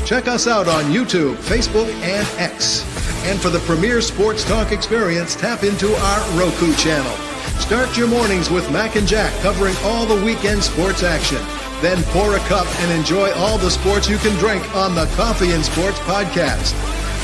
Check us out on YouTube, Facebook, and X. And for the premier sports talk experience, tap into our Roku channel. Start your mornings with Mac and Jack covering all the weekend sports action. Then pour a cup and enjoy all the sports you can drink on the Coffee and Sports podcast.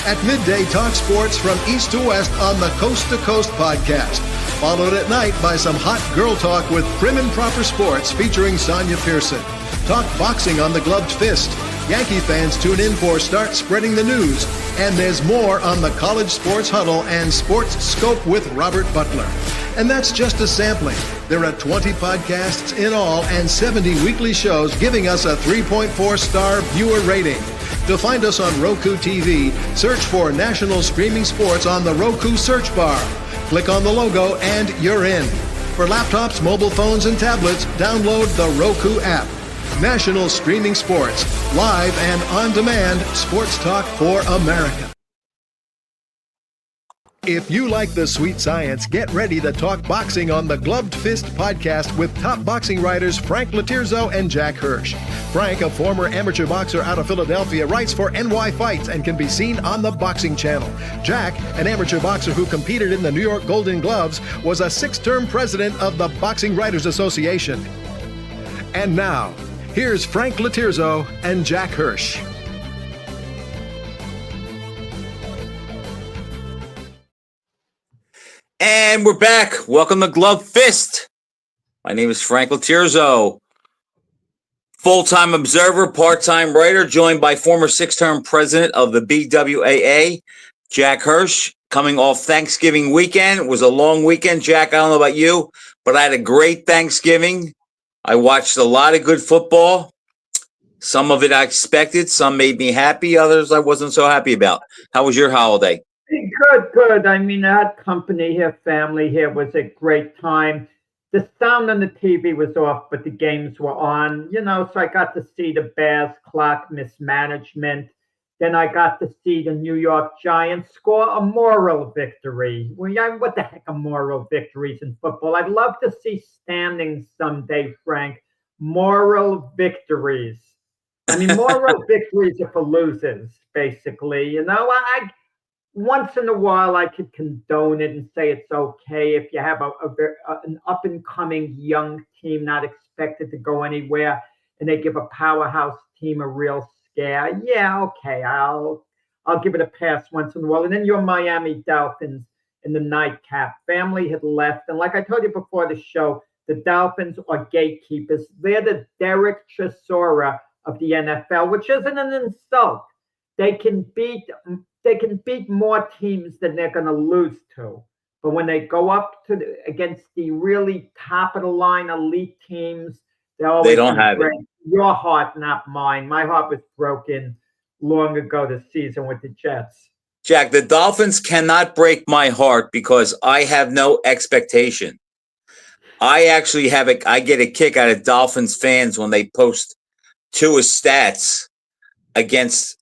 At midday, talk sports from east to west on the Coast to Coast podcast. Followed at night by some hot girl talk with Prim and Proper Sports featuring Sonia Pearson. Talk boxing on the Gloved Fist. Yankee fans tune in for Start Spreading the News. And there's more on the College Sports Huddle and Sports Scope with Robert Butler. And that's just a sampling. There are 20 podcasts in all and 70 weekly shows giving us a 3.4-star viewer rating. To find us on Roku TV, search for National Streaming Sports on the Roku search bar. Click on the logo and you're in. For laptops, mobile phones, and tablets, download the Roku app. National Streaming Sports, live and on-demand sports talk for America. If you like the sweet science, get ready to talk boxing on the Gloved Fist podcast with top boxing writers Frank Lotierzo and Jack Hirsch. Frank, a former amateur boxer out of Philadelphia, writes for NY Fights and can be seen on the Boxing Channel. Jack, an amateur boxer who competed in the New York Golden Gloves, was a 6-term president of the Boxing Writers Association. And now, here's Frank Lotierzo and Jack Hirsch. And we're back. Welcome to Glove Fist. My name is Frank Lotierzo, full-time observer, part-time writer, joined by former 6-term president of the BWAA, Jack Hirsch, coming off Thanksgiving weekend. It was a long weekend, Jack. I don't know about you, but I had a great Thanksgiving. I watched a lot of good football. Some of it I expected. Some made me happy. Others I wasn't so happy about. How was your holiday? Good. I mean, I had company here, family here. It was a great time. The sound on the TV was off, but the games were on, so I got to see the Bears clock mismanagement. Then I got to see the New York Giants score a moral victory. Well, yeah, what the heck are moral victories in football? I'd love to see standings someday, Frank. Moral victories. I mean, moral victories are for losers, basically. Once in a while, I could condone it and say it's okay if you have an up-and-coming young team not expected to go anywhere, and they give a powerhouse team a real scare. Yeah, okay, I'll give it a pass once in a while. And then your Miami Dolphins in the nightcap. Family had left, and like I told you before the show, the Dolphins are gatekeepers. They're the Derek Chisora of the NFL, which isn't an insult. They can beat more teams than they're going to lose to. But when they go up against the really top of the line elite teams, they don't have it. Your heart, not mine. My heart was broken long ago this season with the Jets. Jack, the Dolphins cannot break my heart because I have no expectation. I actually I get a kick out of Dolphins fans when they post Tua's stats against,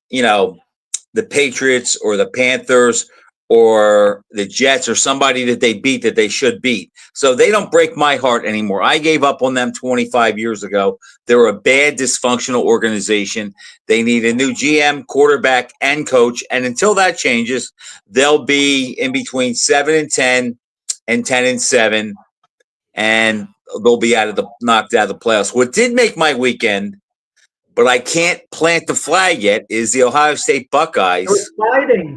the Patriots or the Panthers or the Jets or somebody that they beat that they should beat. So they don't break my heart anymore. I gave up on them 25 years ago. They're a bad, dysfunctional organization. They need a new GM, quarterback, and coach. And until that changes, they'll be in between 7-10 and 10-7, and they'll be knocked out of the playoffs. What did make my weekend, but I can't plant the flag yet, is the Ohio State Buckeyes.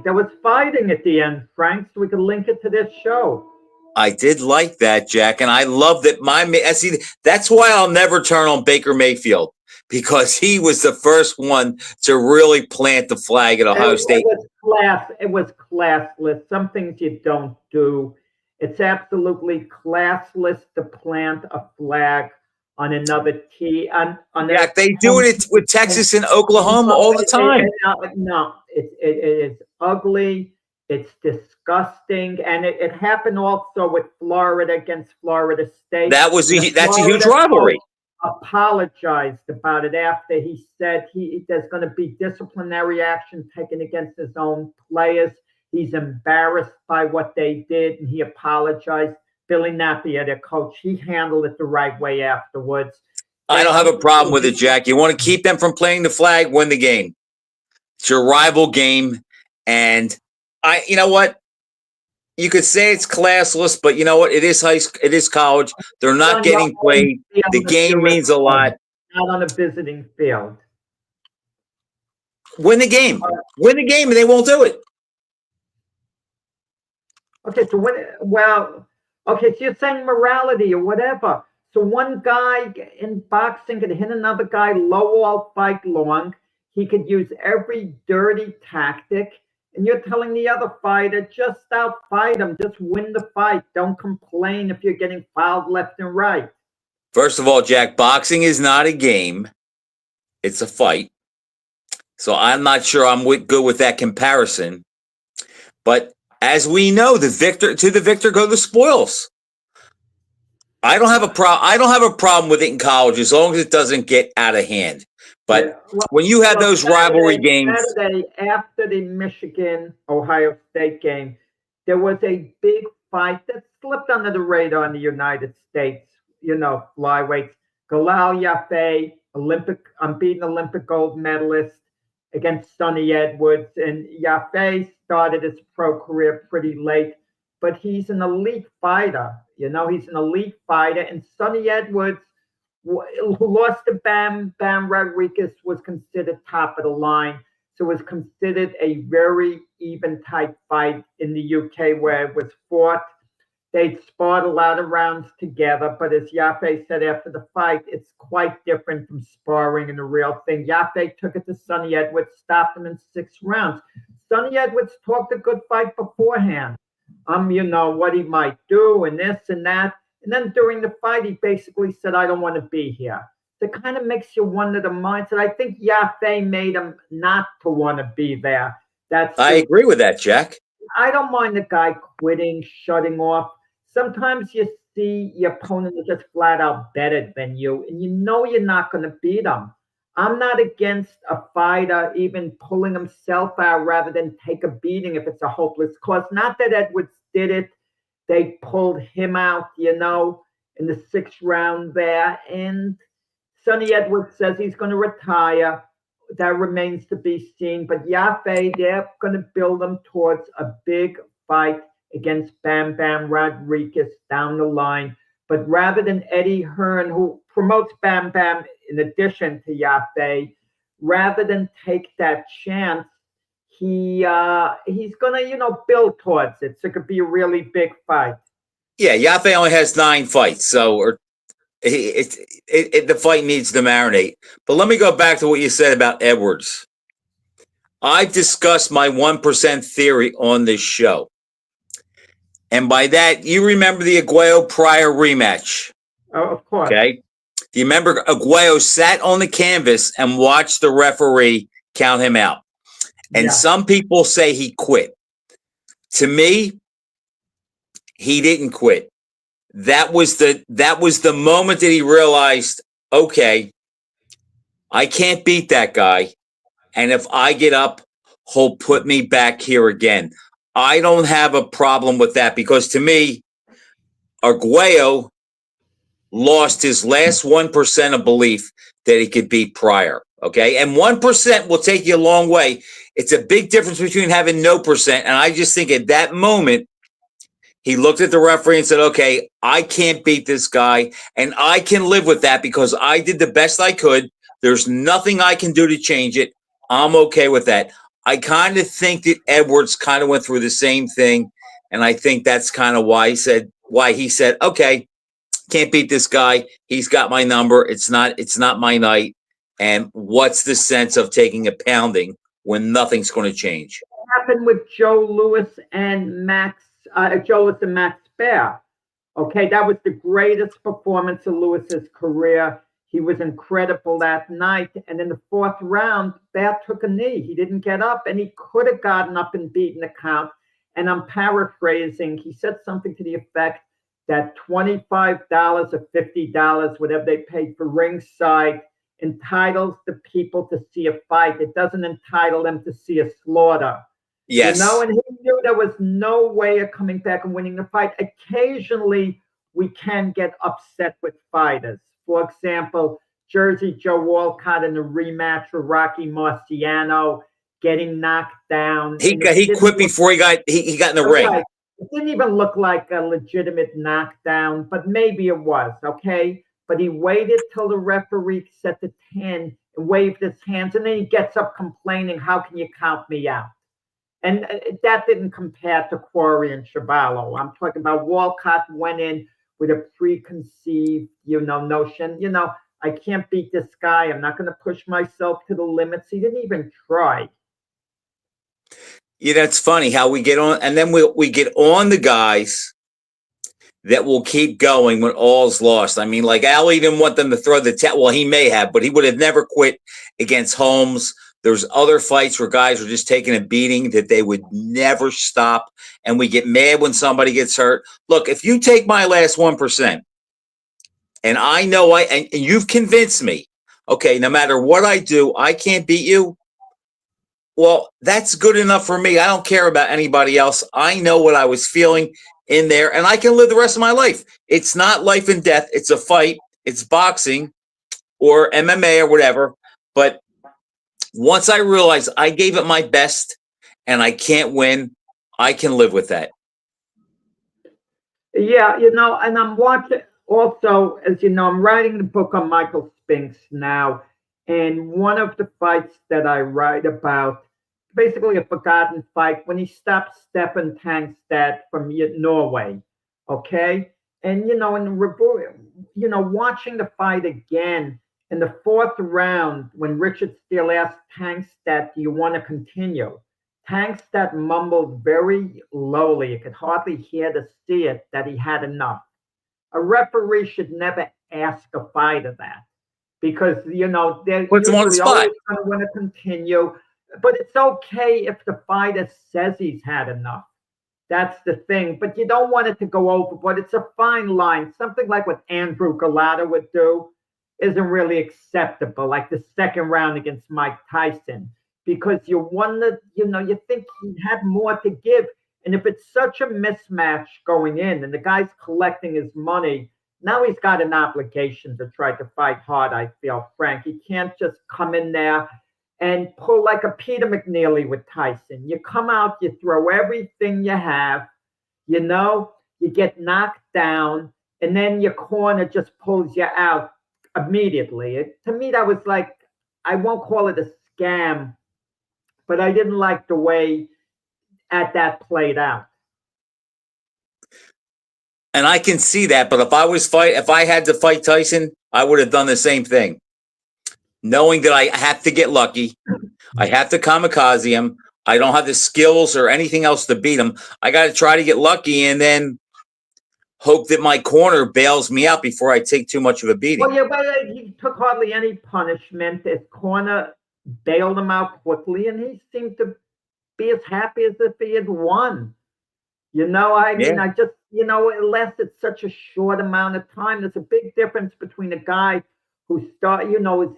There was fighting at the end, Frank, so we can link it to this show. I did like that, Jack, and I love that. That's why I'll never turn on Baker Mayfield, because he was the first one to really plant the flag at Ohio State. It was classless. Some things you don't do. It's absolutely classless to plant a flag on another tee. They do it with Texas and Oklahoma all the time. No, it is ugly. It's disgusting. And it happened also with Florida against Florida State. That's a huge rivalry. Apologized about it after he said there's going to be disciplinary action taken against his own players. He's embarrassed by what they did, and he apologized. Billy Napier, their coach, he handled it the right way afterwards. I don't have a problem with it, Jack. You want to keep them from playing the flag, win the game. It's your rival game. And you know what? You could say it's classless, but you know what? It is high school. It is college. They're not On your getting own played. field The if game you're at means a home, lot. not on a visiting field. Win the game. Win the game, and they won't do it. Okay, so okay, so you're saying morality or whatever. So one guy in boxing could hit another guy low all fight long. He could use every dirty tactic. And you're telling the other fighter, just outfight him, just win the fight. Don't complain if you're getting fouled left and right. First of all, Jack, boxing is not a game. It's a fight. So I'm not sure I'm good with that comparison. But as we know, to the victor go the spoils. I don't have a problem with it in college as long as it doesn't get out of hand. But Yeah, well, when you have those rivalry games, Saturday after the Michigan-Ohio State game, there was a big fight that slipped under the radar in the United States. Flyweights. Galal Yaffe, unbeaten Olympic gold medalist against Sonny Edwards. And Yaffe started his pro career pretty late, but he's an elite fighter. He's an elite fighter. And Sonny Edwards, who lost to Bam Rodriguez, was considered top of the line. So it was considered a very even type fight in the UK where it was fought. They'd sparred a lot of rounds together, but as Yaffe said after the fight, it's quite different from sparring and the real thing. Yaffe took it to Sonny Edwards, stopped him in 6 rounds. Sonny Edwards talked a good fight beforehand. What he might do and this and that. And then during the fight, he basically said, I don't want to be here. So it kind of makes you wonder the mindset. I think Yaffe made him not to want to be there. I agree with that, Jack. I don't mind the guy quitting, shutting off. Sometimes you see your opponent is just flat out better than you, and you're not going to beat him. I'm not against a fighter even pulling himself out rather than take a beating if it's a hopeless cause. Not that Edwards did it. They pulled him out, in the 6th round there. And Sonny Edwards says he's going to retire. That remains to be seen. But Yaffe, they're going to build him towards a big fight against Bam Rodriguez down the line. But rather than Eddie Hearn, who promotes Bam in addition to Yaffe, rather than take that chance, he's going to, build towards it. So it could be a really big fight. Yeah, Yaffe only has 9 fights, so the fight needs to marinate. But let me go back to what you said about Edwards. I've discussed my 1% theory on this show. And by that, you remember the Aguayo Pryor rematch. Oh, of course. Okay. Do you remember Aguayo sat on the canvas and watched the referee count him out? And some people say he quit. To me, he didn't quit. That was the moment that he realized, okay, I can't beat that guy. And if I get up, he'll put me back here again. I don't have a problem with that because to me, Aguayo lost his last 1% of belief that he could beat Pryor. Okay. And 1% will take you a long way. It's a big difference between having no percent. And I just think at that moment, he looked at the referee and said, okay, I can't beat this guy. And I can live with that because I did the best I could. There's nothing I can do to change it. I'm okay with that. I kind of think that Edwards kind of went through the same thing. And I think that's kind of why he said, okay, can't beat this guy. He's got my number. It's not my night. And what's the sense of taking a pounding when nothing's going to change? What happened with Joe Louis and Max Baer? Okay, that was the greatest performance of Lewis's career. He was incredible that night. And in the 4th round, Baer took a knee. He didn't get up, and he could have gotten up and beaten the count. And I'm paraphrasing. He said something to the effect that $25 or $50, whatever they paid for ringside, entitles the people to see a fight. It doesn't entitle them to see a slaughter. Yes. And he knew there was no way of coming back and winning the fight. Occasionally, we can get upset with fighters. For example, Jersey Joe Walcott in the rematch with Rocky Marciano getting knocked down. He quit before he got in the ring. Right. It didn't even look like a legitimate knockdown, but maybe it was, okay? But he waited till the referee set the 10 and waved his hands, and then he gets up complaining, how can you count me out? And that didn't compare to Quarry and Chavallo. I'm talking about Walcott went in with a preconceived, notion, I can't beat this guy. I'm not going to push myself to the limits. He didn't even try. Yeah, that's funny how we get on, and then we get on the guys that will keep going when all's lost. I mean, like Ali didn't want them to throw the towel. Well, he may have, but he would have never quit against Holmes. There's other fights where guys were just taking a beating that they would never stop, and we get mad when somebody gets hurt. Look, if you take my last 1%, and I know and you've convinced me, okay, no matter what I do, I can't beat you. Well, that's good enough for me. I don't care about anybody else. I know what I was feeling in there, and I can live the rest of my life. It's not life and death. It's a fight. It's boxing or MMA or whatever. But once I realized I gave it my best and I can't win, I can live with that. Yeah, and I'm watching also, as you know, I'm writing the book on Michael Spinks now. And one of the fights that I write about, basically a forgotten fight, when he stopped Stefan Tangstad from Norway, okay? And, watching the fight again in the fourth round, when Richard Steele asked Tangstad, do you want to continue? Tangstad mumbled very lowly, you could hardly hear to see it, that he had enough. A referee should never ask a fighter that. Because, they're puts him on the spot. Always going to want to continue. But it's okay if the fighter says he's had enough. That's the thing. But you don't want it to go overboard. It's a fine line. Something like what Andrew Galata would do isn't really acceptable, like the second round against Mike Tyson. Because you wonder, you think he had more to give. And if it's such a mismatch going in and the guy's collecting his money, now he's got an obligation to try to fight hard, I feel, Frank. He can't just come in there and pull like a Peter McNeely with Tyson. You come out, you throw everything you have, you get knocked down, and then your corner just pulls you out immediately. To me, that was like, I won't call it a scam, but I didn't like the way that played out. And I can see that, but if I had to fight Tyson, I would have done the same thing. Knowing that I have to get lucky, I have to kamikaze him. I don't have the skills or anything else to beat him. I got to try to get lucky and then hope that my corner bails me out before I take too much of a beating. Well, yeah, but he took hardly any punishment. His corner bailed him out quickly, and he seemed to be as happy as if he had won. I just, it lasted such a short amount of time. There's a big difference between a guy who is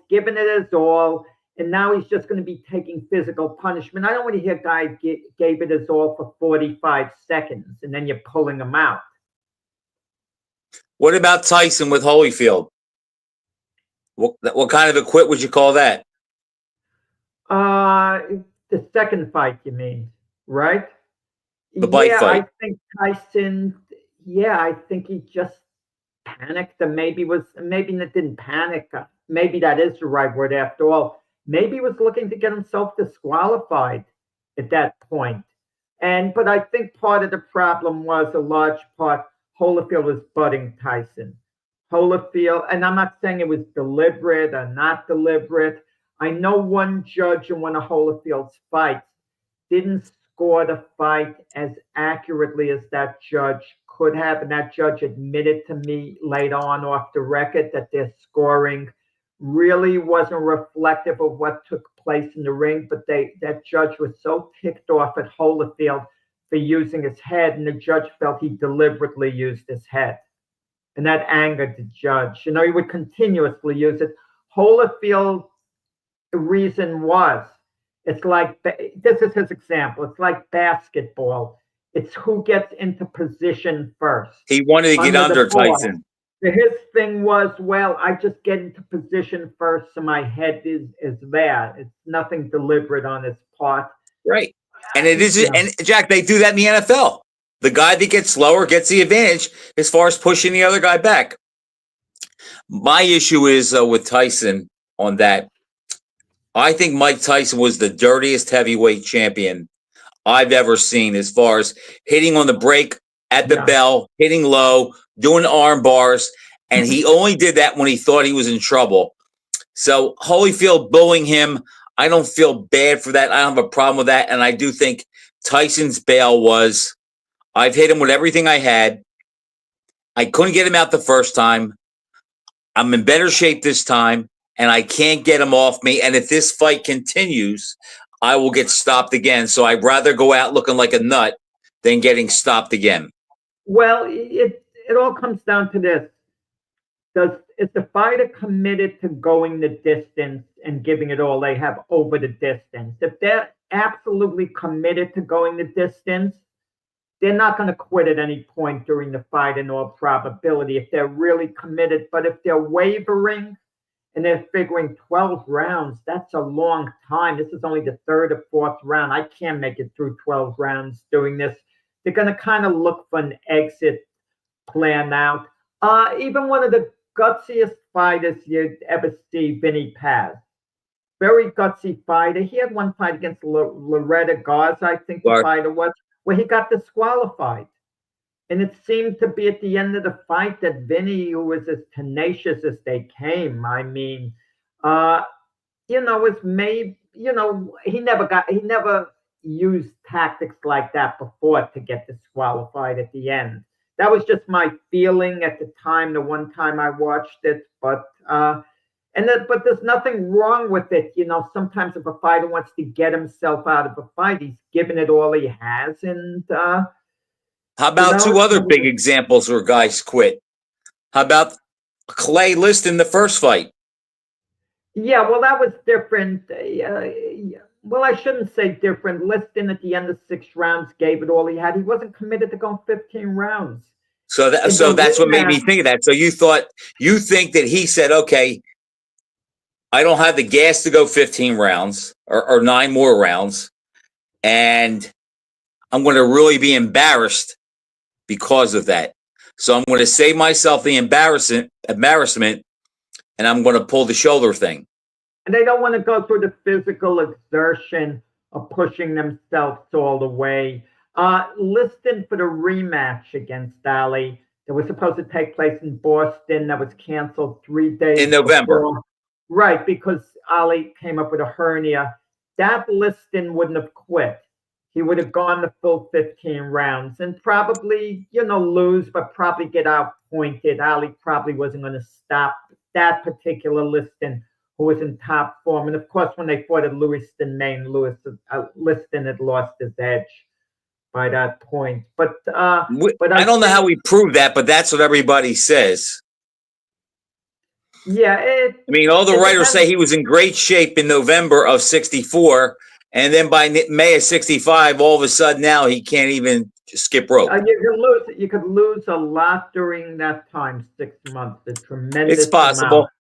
giving it his all, and now he's just going to be taking physical punishment. I don't want to hear a guy gave it his all for 45 seconds, and then you're pulling him out. What about Tyson with Holyfield? What kind of a quit would you call that? The second fight, you mean, right? The bike fight. I think Tyson, I think he just panicked, and maybe that didn't panic. Maybe that is the right word after all. Maybe he was looking to get himself disqualified at that point. But I think part of the problem was a large part, Holyfield was butting Tyson. Holyfield, and I'm not saying it was deliberate or not deliberate. I know one judge in one of Holyfield's fights didn't score the fight as accurately as that judge could have. And that judge admitted to me later on off the record that their scoring really wasn't reflective of what took place in the ring. But that judge was so ticked off at Holyfield for using his head, and the judge felt he deliberately used his head. And that angered the judge. He would continuously use it. Holyfield's reason was, it's like, this is his example. It's like basketball. It's who gets into position first. He wanted to get under Tyson. His thing was, well, I just get into position first, so my head is there. It's nothing deliberate on his part. Right. And it is, You know, and Jack, they do that in the NFL. The guy that gets slower gets the advantage as far as pushing the other guy back. My issue is with Tyson on that. I think Mike Tyson was the dirtiest heavyweight champion I've ever seen as far as hitting on the break at the yeah. bell, hitting low, doing arm bars. And he only did that when he thought he was in trouble. So Holyfield bullying him, I don't feel bad for that. I don't have a problem with that. And I do think Tyson's bail was, I've hit him with everything I had. I couldn't get him out the first time. I'm in better shape this time, and I can't get him off me. And if this fight continues, I will get stopped again. So I'd rather go out looking like a nut than getting stopped again. Well, it all comes down to this. Is the fighter committed to going the distance and giving it all they have over the distance? If they're absolutely committed to going the distance, they're not going to quit at any point during the fight in all probability if they're really committed. But if they're wavering and they're figuring 12 rounds, that's a long time. This is only the third or fourth round. I can't make it through 12 rounds doing this. They're going to kind of look for an exit plan out. Even one of the gutsiest fighters you'd ever see, Vinny Paz. Very gutsy fighter. He had one fight against Loretta Garza, I think the fighter was, where he got disqualified. And it seemed to be at the end of the fight that Vinny, who was as tenacious as they came, I mean, was made, he never used tactics like that before to get disqualified at the end. That was just my feeling at the time, the one time I watched it. But there's nothing wrong with it. Sometimes if a fighter wants to get himself out of a fight, he's given it all he has. And how about two other big examples where guys quit? How about Clay Liston, the first fight? Yeah, well, that was different. Well, I shouldn't say different. Liston at the end of 6 rounds gave it all he had. He wasn't committed to going 15 rounds. So that's what made me think of that. So you think that he said, okay, I don't have the gas to go 15 rounds or 9 more rounds, and I'm going to really be embarrassed because of that. So I'm going to save myself the embarrassment, and I'm going to pull the shoulder thing. And they don't want to go through the physical exertion of pushing themselves all the way. Liston for the rematch against Ali that was supposed to take place in Boston, that was canceled 3 days in November. Before. Right, because Ali came up with a hernia. That Liston wouldn't have quit. He would have gone the full 15 rounds and probably, lose, but probably get outpointed. Ali probably wasn't going to stop that particular Liston, who was in top form. And of course, when they fought at Lewiston, Maine, Liston had lost his edge by that point. But I don't know how we prove that, but that's what everybody says. Yeah. All the writers say he was in great shape in November of 64. And then by May of 65, all of a sudden now he can't even skip rope. You could lose a lot during that time, 6 months. A tremendous It's possible. Amount.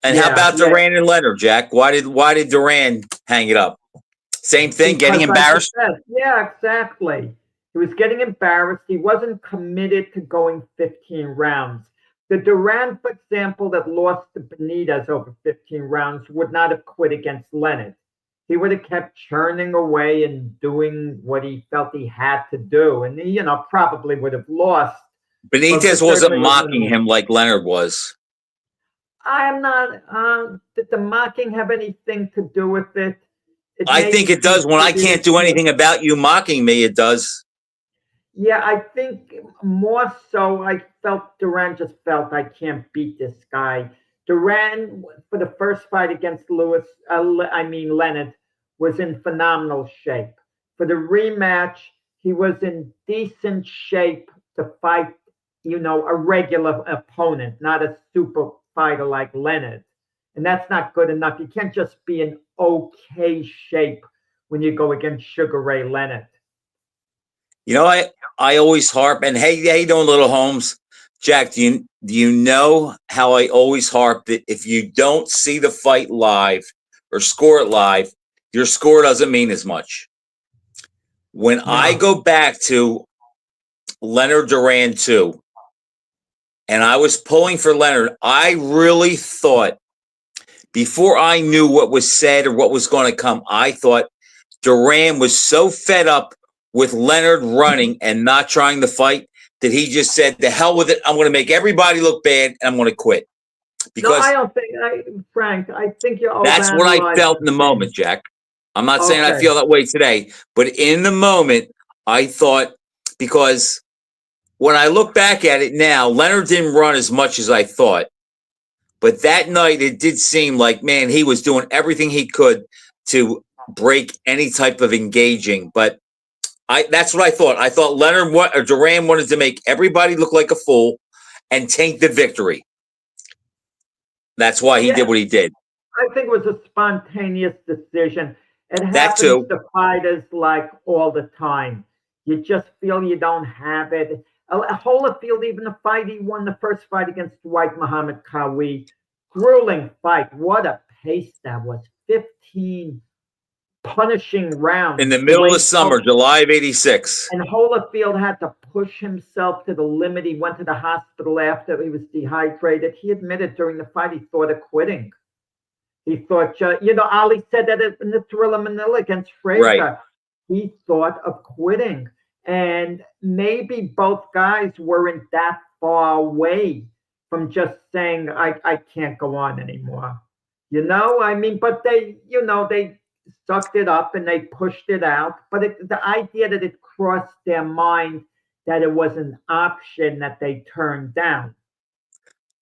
And how about Duran and Leonard, Jack? Why did Duran hang it up? Same thing, because getting embarrassed? Yeah, exactly. He was getting embarrassed. He wasn't committed to going 15 rounds. The Duran, for example, that lost to Benitez over 15 rounds would not have quit against Leonard. He would have kept churning away and doing what he felt he had to do. And he, probably would have lost. Benitez wasn't mocking him like Leonard was. I'm not. Did the mocking have anything to do with it? I think it does. When I can't do anything about you mocking me, it does. Yeah, I think more so I felt Duran just felt I can't beat this guy. Duran, for the first fight against Leonard, was in phenomenal shape. For the rematch, he was in decent shape to fight, a regular opponent, not a super fighter like Leonard. And that's not good enough. You can't just be in okay shape when you go against Sugar Ray Leonard. I always harp, and hey, doing Little Holmes, Jack, do you know how I always harp that if you don't see the fight live or score it live, your score doesn't mean as much. When I No. go back to Leonard Duran 2, and I was pulling for Leonard, I really thought, before I knew what was said or what was going to come, I thought Duran was so fed up with Leonard running and not trying to fight that he just said, "The hell with it! I'm going to make everybody look bad, and I'm going to quit." No, Because I don't think, Frank, I think you're that's what I felt in the overanalyzing moment, things. Jack. I'm not saying I Okay. feel that way today, but in the moment, I thought, because when I look back at it now, Leonard didn't run as much as I thought. But that night, it did seem like, man, he was doing everything he could to break any type of engaging. But that's what I thought. I thought Duran wanted to make everybody look like a fool and taint the victory. That's why he Yeah, did what he did. I think it was a spontaneous decision. It That happens too. to fighters like all the time. You just feel you don't have it. Holyfield, even the fight he won, the first fight against White Muhammad Qawi, grueling fight. What a pace that was. 15 punishing In rounds. the The middle way of summer, July of '86. and Holyfield had to push himself to the limit. He went to the hospital after he was dehydrated. He admitted during the fight he thought of quitting. He thought, Ali said that in the Thriller Manila against Right. Frazier. He thought of quitting. And maybe both guys weren't that far away from just saying, I can't go on anymore. I mean, but they sucked it up and they pushed it out. But the idea that it crossed their mind that it was an option that they turned down.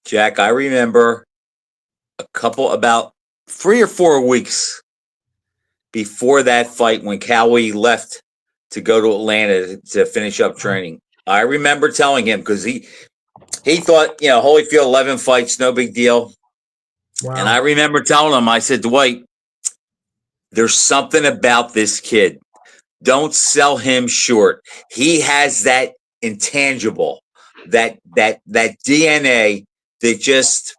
Jack, I remember about 3 or 4 weeks before that fight when Cowie left to go to Atlanta to finish up training. I remember telling him, because he thought, Holyfield 11 fights, no big deal. Wow. And I remember telling him, I said, Dwight, there's something about this kid. Don't sell him short. He has that intangible, that DNA that just,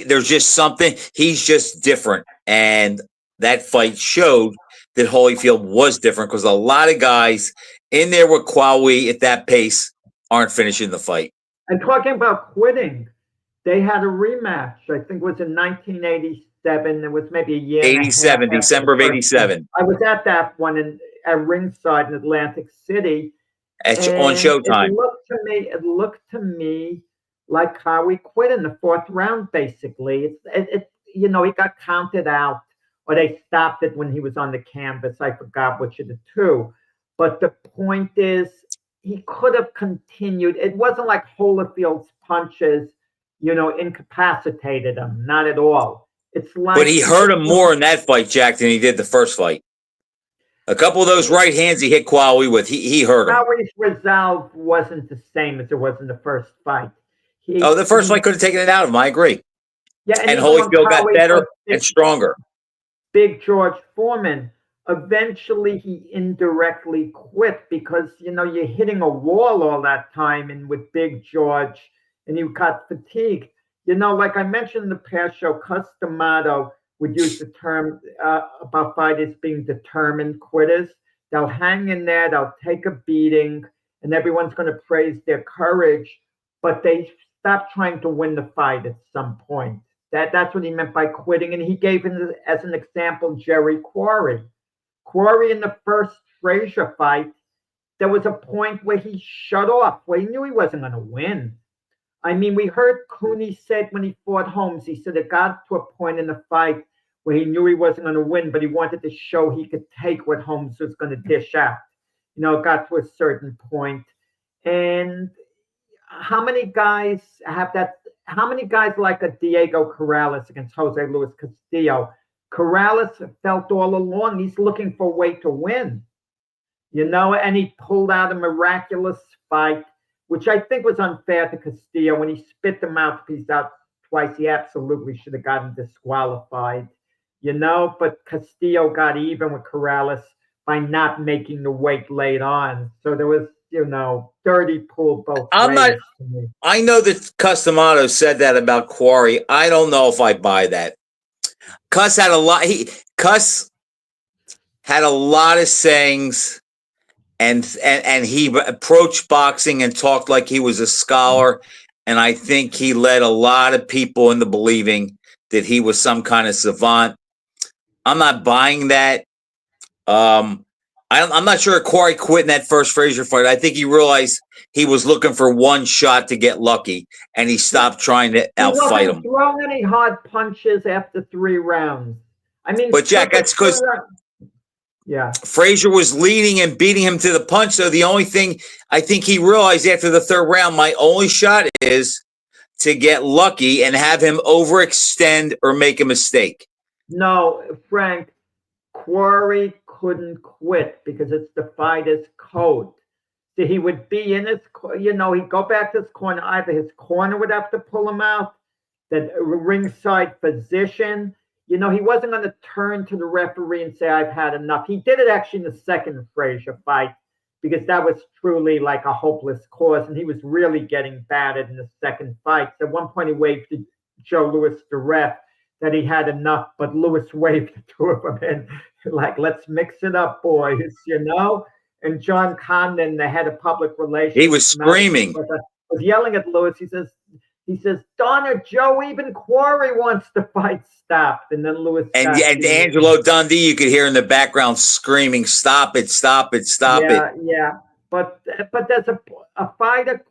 there's just something, he's just different. And that fight showed that Holyfield was different, because a lot of guys in there with Qawi at that pace aren't finishing the fight. And talking about quitting, they had a rematch. I think it was in 1987. It was maybe a year and a half 87, after December of the first one. 87. I was at that one at ringside in Atlantic City. On Showtime. It looked to me like Howie quit in the fourth round, basically. He got counted out, or they stopped it when he was on the canvas. I forgot which of the two. But the point is, he could have continued. It wasn't like Holyfield's punches, incapacitated him. Not at all. It's like, but he hurt him more in that fight, Jack, than he did the first fight. A couple of those right hands he hit Qawi with, he hurt him. Qawwi's resolve wasn't the same as it was in the first fight. The first fight could have taken it out of him. I agree. Yeah, and Holyfield got better and stronger. Big George Foreman. Eventually, he indirectly quit because you're hitting a wall all that time, and with Big George, and you got fatigued. Like I mentioned in the past show, Cus D'Amato would use the term about fighters being determined quitters. They'll hang in there, they'll take a beating, and everyone's going to praise their courage, but they stop trying to win the fight at some point. That's what he meant by quitting, and he gave it as an example Jerry Quarry. Quarry in the first Frazier fight, there was a point where he shut off, where he knew he wasn't going to win. I mean, we heard Cooney said when he fought Holmes, he said it got to a point in the fight where he knew he wasn't going to win, but he wanted to show he could take what Holmes was going to dish out. It got to a certain point. And how many guys have that? How many guys like a Diego Corrales against Jose Luis Castillo? Corrales felt all along he's looking for a way to win, and he pulled out a miraculous fight, which I think was unfair to Castillo. When he spit the mouthpiece out twice, he absolutely should have gotten disqualified, but Castillo got even with Corrales by not making the weight late on. So there was, dirty pool both I'm ways not. to me. I know that Customato said that about Quarry. I don't know if I buy that. Cuss had a lot. Cuss had a lot of sayings, and he approached boxing and talked like he was a scholar. And I think he led a lot of people into believing that he was some kind of savant. I'm not buying that. I'm not sure Quarry quit in that first Frazier fight. I think he realized he was looking for one shot to get lucky, and he stopped trying to outfight him. He wasn't throwing any hard punches after 3 rounds. I mean, but Jack, that's because Frazier was leading and beating him to the punch. So the only thing I think he realized after the 3rd round, my only shot is to get lucky and have him overextend or make a mistake. No, Frank, Quarry couldn't quit because it's the fighter's code. So he would be in his, he'd go back to his corner. Either his corner would have to pull him out, the ringside physician. He wasn't going to turn to the referee and say, I've had enough. He did it actually in the second Frazier fight because that was truly like a hopeless cause, and he was really getting battered in the second fight. So at one point he waved to Joe Louis, the ref, that he had enough, but Louis waved the 2 of them in, like, let's mix it up, boys, And John Condon, the head of public relations, he was screaming, was yelling at Louis. He says, darn it, Joe, even Quarry wants the fight stopped. And then Louis and Angelo Dundee, you could hear in the background screaming, stop it, stop it, stop it. Yeah. But there's a fighter.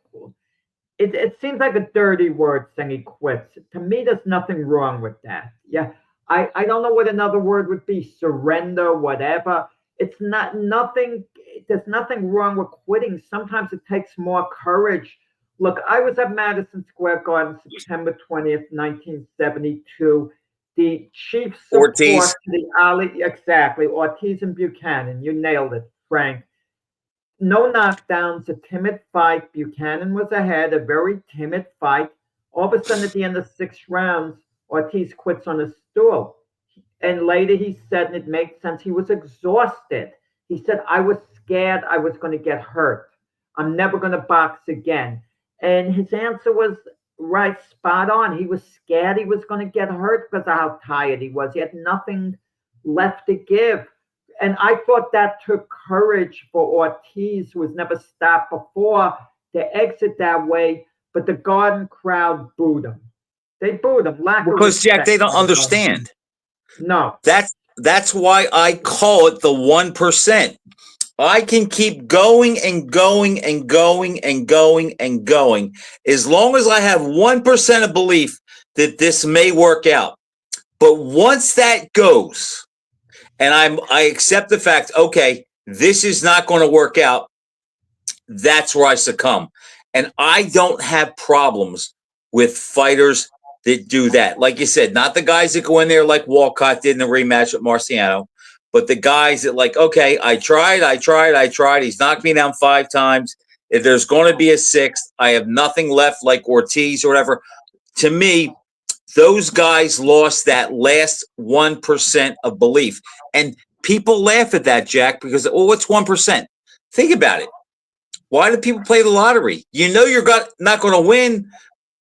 It seems like a dirty word saying he quits. To me, there's nothing wrong with that. Yeah. I don't know what another word would be, surrender, whatever. It's nothing. There's nothing wrong with quitting. Sometimes it takes more courage. Look, I was at Madison Square Garden September 20th, 1972. The chief support to the Ortiz and Buchanan. You nailed it, Frank. No knockdowns, a timid fight. Buchanan was ahead, a very timid fight. All of a sudden, at the end of 6 rounds, Ortiz quits on a stool. And later he said, and it makes sense, he was exhausted. He said, I was scared I was going to get hurt. I'm never going to box again. And his answer was right, spot on. He was scared he was going to get hurt because of how tired he was. He had nothing left to give. And I thought that took courage for Ortiz, who was never stopped before, to exit that way. But the Garden crowd booed him. They booed him. Because, Jack, they don't understand. No. That's why I call it the 1%. I can keep going and going and going and going and going as long as I have 1% of belief that this may work out. But once that goes, and I accept the fact, okay, this is not going to work out, that's where I succumb. And I don't have problems with fighters that do that. Like you said, not the guys that go in there like Walcott did in the rematch with Marciano, but the guys that like, okay, I tried. He's knocked me down 5 times. If there's going to be a 6th, I have nothing left like Ortiz or whatever. To me, those guys lost that last 1% of belief. And people laugh at that, Jack, because, what's 1%? Think about it. Why do people play the lottery? You know you're not going to win,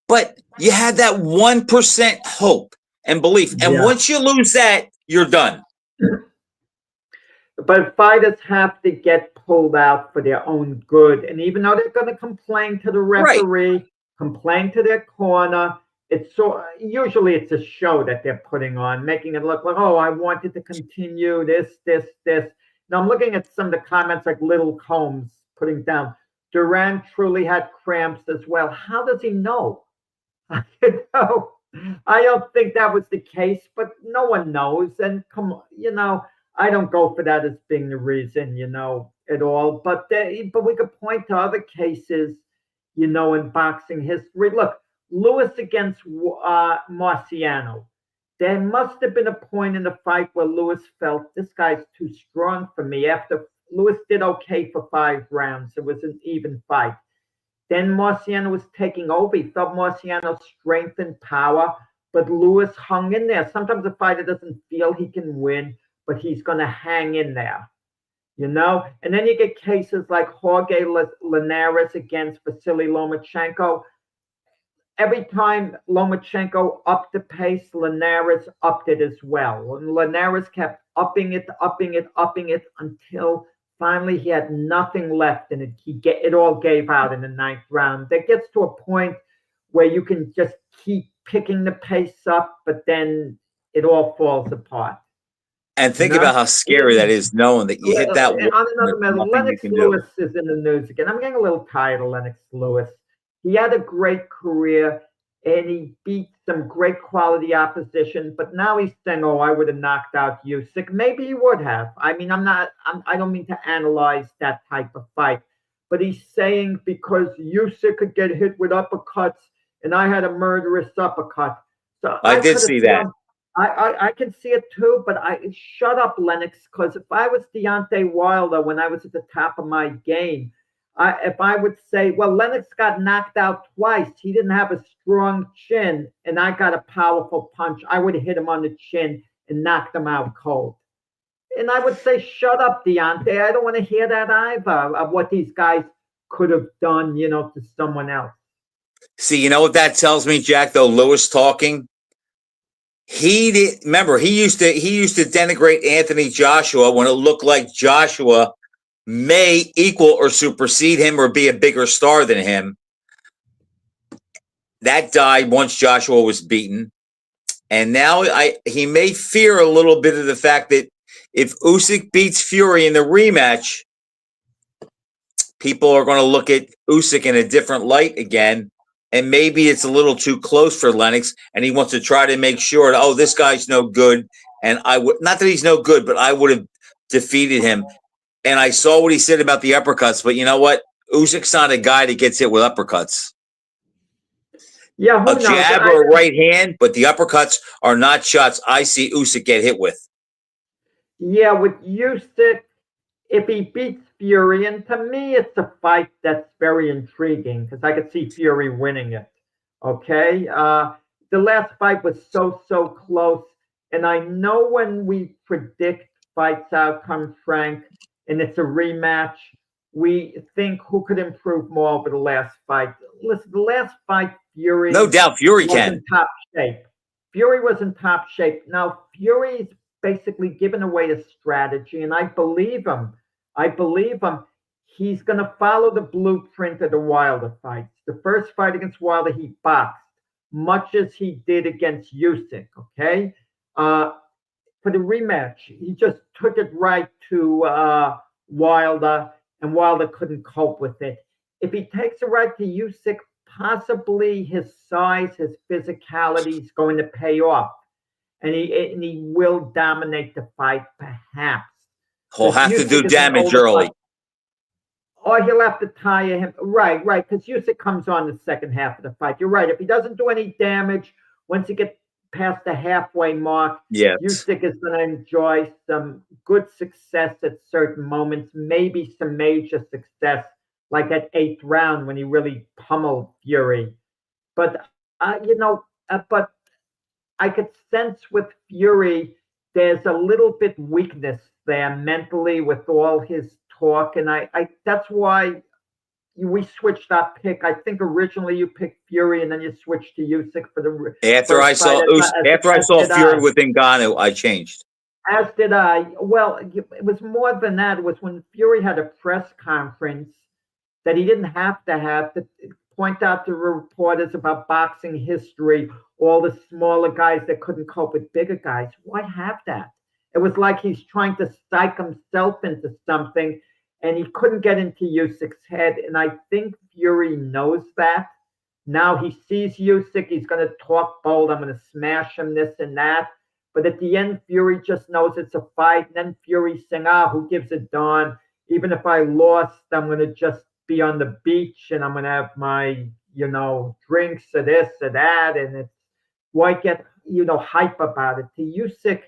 but you had that 1% hope and belief. And once you lose that, you're done. But fighters have to get pulled out for their own good. And even though they're going to complain to the referee, complain to their corner, usually it's a show that they're putting on, making it look like, oh, I wanted to continue this. Now I'm looking at some of the comments like Little Combs putting down, Durant truly had cramps as well. How does he know? I don't think that was the case, but no one knows. And I don't go for that as being the reason, at all. But we could point to other cases, in boxing history. Look, Lewis against Marciano. There must have been a point in the fight where Lewis felt this guy's too strong for me. After Lewis did okay for 5 rounds, it was an even fight. Then Marciano was taking over. He felt Marciano's strength and power, but Lewis hung in there. Sometimes a fighter doesn't feel he can win, but he's going to hang in there. you know? And then you get cases like Jorge Linares against Vasily Lomachenko. Every time Lomachenko upped the pace, Linares upped it as well. And Linares kept upping it, upping it, upping it until finally he had nothing left, and it all gave out in the ninth round. That gets to a point where you can just keep picking the pace up, but then it all falls apart. And You think know? about how scary that is, knowing that you hit that wall On and another there's matter, nothing you Lennox can do. Lewis is in the news again. I'm getting a little tired of Lennox Lewis. He had a great career and he beat some great quality opposition, but now he's saying, "Oh, I would have knocked out Usyk." Maybe he would have. I mean, I don't mean to analyze that type of fight, but he's saying because Usyk could get hit with uppercuts and I had a murderous uppercut, so I I did could have see that. I can see it too, but I shut up, Lennox, because if I was Deontay Wilder when I was at the top of my game, if I would say, well, Lennox got knocked out twice, he didn't have a strong chin, and I got a powerful punch, I would have hit him on the chin and knocked him out cold. And I would say, shut up, Deontay. I don't want to hear that either of what these guys could have done, to someone else. See, you know what that tells me, Jack, though, Lewis talking? He did remember he used to denigrate Anthony Joshua when it looked like Joshua may equal or supersede him or be a bigger star than him. That died once Joshua was beaten. And now he may fear a little bit of the fact that if Usyk beats Fury in the rematch, people are going to look at Usyk in a different light again. And maybe it's a little too close for Lennox, and he wants to try to make sure, oh, this guy's no good. And I would, not that he's no good, but I would have defeated him. And I saw what he said about the uppercuts, but you know what? Usyk's not a guy that gets hit with uppercuts. Yeah, a jab or a right hand, but the uppercuts are not shots I see Usyk get hit with. Yeah, with Usyk, if he beats Fury, and to me, it's a fight that's very intriguing because I could see Fury winning it. Okay, the last fight was so close, and I know when we predict fights outcome, Frank, and it's a rematch, we think who could improve more over the last fight. Listen, the last fight, Fury, no doubt, Fury was can. in top shape. Fury was in top shape. Now Fury's basically given away a strategy, and I believe him. He's going to follow the blueprint of the Wilder fights. The first fight against Wilder, he boxed, much as he did against Usyk, okay? For the rematch, he just took it right to Wilder, and Wilder couldn't cope with it. If he takes it right to Usyk, possibly his size, his physicality is going to pay off. And he will dominate the fight, perhaps. He'll have to do damage early. Or he'll have to tire him. Right, because Usyk comes on the second half of the fight. You're right. If he doesn't do any damage, once he gets past the halfway mark, yes, Usyk is going to enjoy some good success at certain moments, maybe some major success, like that 8th round when he really pummeled Fury. But, but I could sense with Fury, there's a little bit weakness there mentally with all his talk, and I that's why we switched our pick. I think originally you picked Fury, and then you switched to Usyk for the after I saw Fury with Ngannou, I changed. As did I. Well, it was more than that. It was when Fury had a press conference that he didn't have to point out to reporters about boxing history, all the smaller guys that couldn't cope with bigger guys. Why have that? It was like he's trying to psych himself into something, and he couldn't get into Usyk's head. And I think Fury knows that. Now he sees Usyk, he's going to talk bold, I'm going to smash him, this and that. But at the end, Fury just knows it's a fight. And then Fury's saying, who gives a darn? Even if I lost, I'm going to just be on the beach and I'm going to have my, drinks or this or that. And it's why get, hype about it. To Usyk,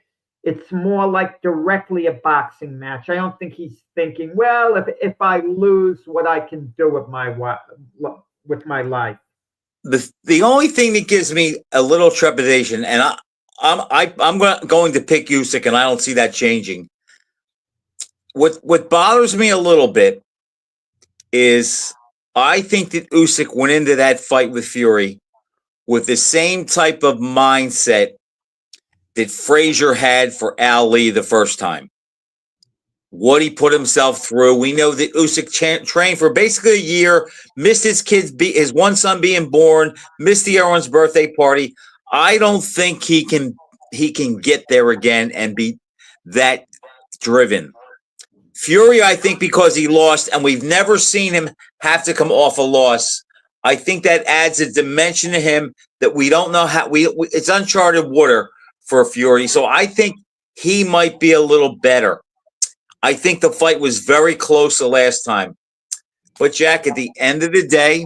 it's more like directly a boxing match. I don't think he's thinking, well, if I lose, what I can do with my life. The only thing that gives me a little trepidation, and I'm going to pick Usyk, and I don't see that changing. what bothers me a little bit is I think that Usyk went into that fight with Fury with the same type of mindset that Frazier had for Ali the first time. What he put himself through. We know that Usyk trained for basically a year, missed his one son being born, missed the everyone's birthday party. I don't think he can get there again and be that driven. Fury, I think, because he lost, and we've never seen him have to come off a loss. I think that adds a dimension to him that we don't know how. It's uncharted water for Fury, so I think he might be a little better. I think the fight was very close the last time. But, Jack, at the end of the day,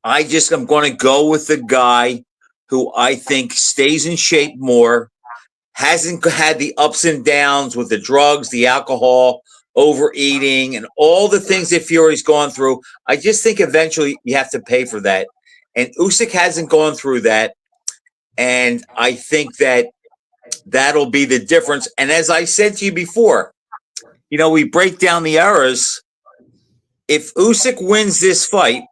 I'm going to go with the guy who I think stays in shape more, hasn't had the ups and downs with the drugs, the alcohol, overeating, and all the things that Fury's gone through. I just think eventually you have to pay for that. And Usyk hasn't gone through that. And I think that'll be the difference. And as I said to you before, we break down the eras. If Usyk wins this fight,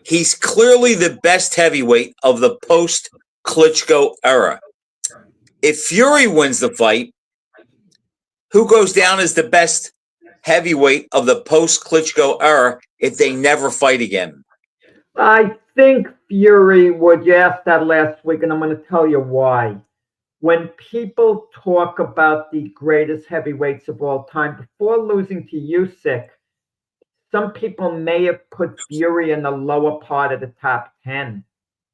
he's clearly the best heavyweight of the post-Klitschko era. If Fury wins the fight, who goes down as the best heavyweight of the post-Klitschko era if they never fight again? I think Fury would. You asked that last week, and I'm going to tell you why. When people talk about the greatest heavyweights of all time, before losing to Usyk, some people may have put Fury in the lower part of the top 10,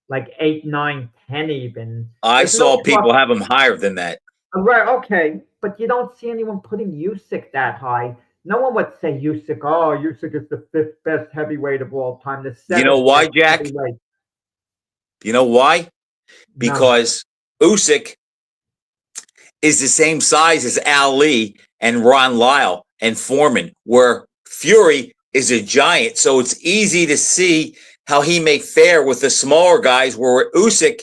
like 8, 9, 10 even. I saw people have him higher than that. Right, okay, but you don't see anyone putting Usyk that high. No one would say Usyk, Usyk is the 5th best heavyweight of all time. You know why, Jack? You know why? Because Usyk is the same size as Ali and Ron Lyle and Foreman, where Fury is a giant. So it's easy to see how he may fare with the smaller guys, where Usyk,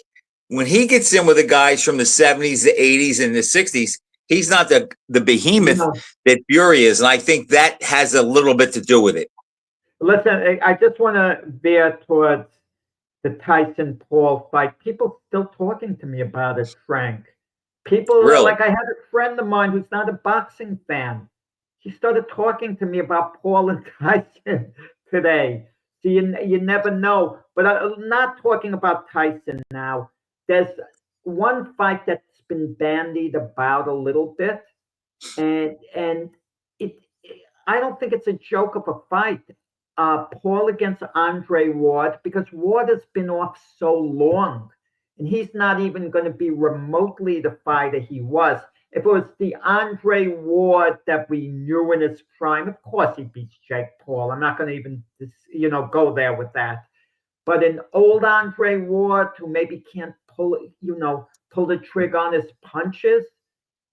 when he gets in with the guys from the 70s, the 80s, and the 60s, he's not the behemoth that Fury is. And I think that has a little bit to do with it. Listen, I just want to veer towards the Tyson-Paul fight. People still talking to me about it, Frank. People, really? Like I had a friend of mine who's not a boxing fan. She started talking to me about Paul and Tyson today. So you never know. But I'm not talking about Tyson now. There's one fight that's been bandied about a little bit, and I don't think it's a joke of a fight. Paul against Andre Ward, because Ward has been off so long, and he's not even going to be remotely the fighter he was. If it was the Andre Ward that we knew in his prime, of course he beats Jake Paul. I'm not going to even, go there with that. But an old Andre Ward who maybe can't pull the trigger on his punches.